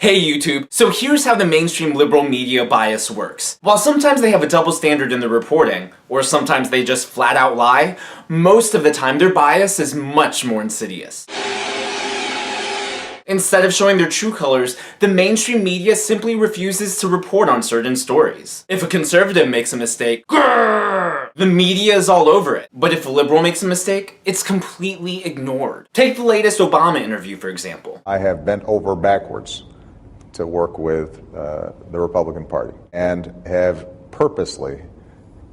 Hey YouTube, so here's how the mainstream liberal media bias works. While sometimes they have a double standard in their reporting, or sometimes they just flat out lie, most of the time their bias is much more insidious. Instead of showing their true colors, the mainstream media simply refuses to report on certain stories. If a conservative makes a mistake, grrr, the media is all over it. But if a liberal makes a mistake, it's completely ignored. Take the latest Obama interview, for example. I have bent over backwards to work with the Republican Party and have purposely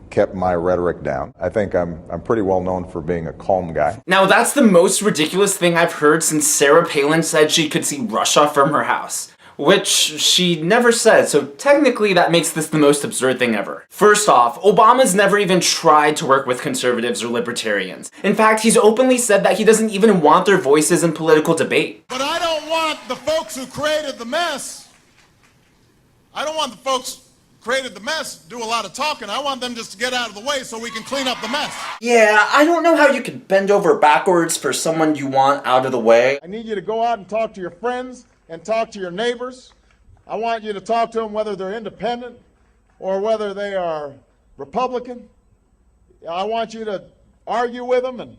kept my rhetoric down. I think I'm pretty well known for being a calm guy. Now that's the most ridiculous thing I've heard since Sarah Palin said she could see Russia from her house. Which she never said, so technically that makes this the most absurd thing ever. First off, Obama's never even tried to work with conservatives or libertarians. In fact, he's openly said that he doesn't even want their voices in political debate. But I don't want the folks who created the mess, created the mess do a lot of talking. I want them just to get out of the way so we can clean up the mess. Yeah, I don't know how you could bend over backwards for someone you want out of the way. I need you to go out and talk to your friends and talk to your neighbors. I want you to talk to them whether they're independent or whether they are Republican. I want you to argue with them and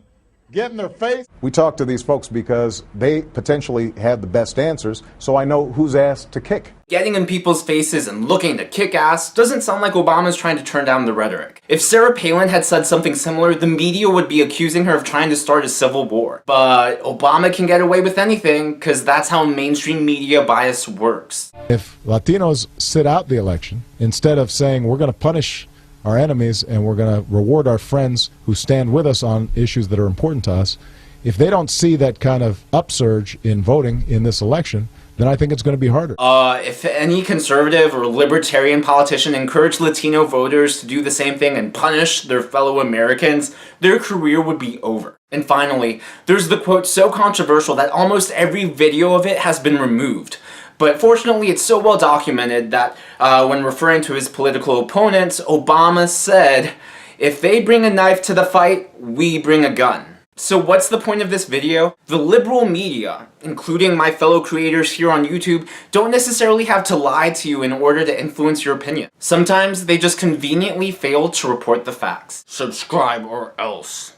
get in their face. We talk to these folks because they potentially have the best answers, so I know who's ass to kick. Getting in people's faces and looking to kick ass doesn't sound like Obama's trying to turn down the rhetoric. If Sarah Palin had said something similar, the media would be accusing her of trying to start a civil war. But Obama can get away with anything, because that's how mainstream media bias works. If Latinos sit out the election, instead of saying we're going to punish our enemies and we're going to reward our friends who stand with us on issues that are important to us, if they don't see that kind of upsurge in voting in this election, then I think it's going to be harder. If any conservative or libertarian politician encouraged Latino voters to do the same thing and punish their fellow Americans, their career would be over. And finally, there's the quote so controversial that almost every video of it has been removed. But fortunately, it's so well documented that when referring to his political opponents, Obama said, "If they bring a knife to the fight, we bring a gun." So what's the point of this video? The liberal media, including my fellow creators here on YouTube, don't necessarily have to lie to you in order to influence your opinion. Sometimes they just conveniently fail to report the facts. Subscribe or else.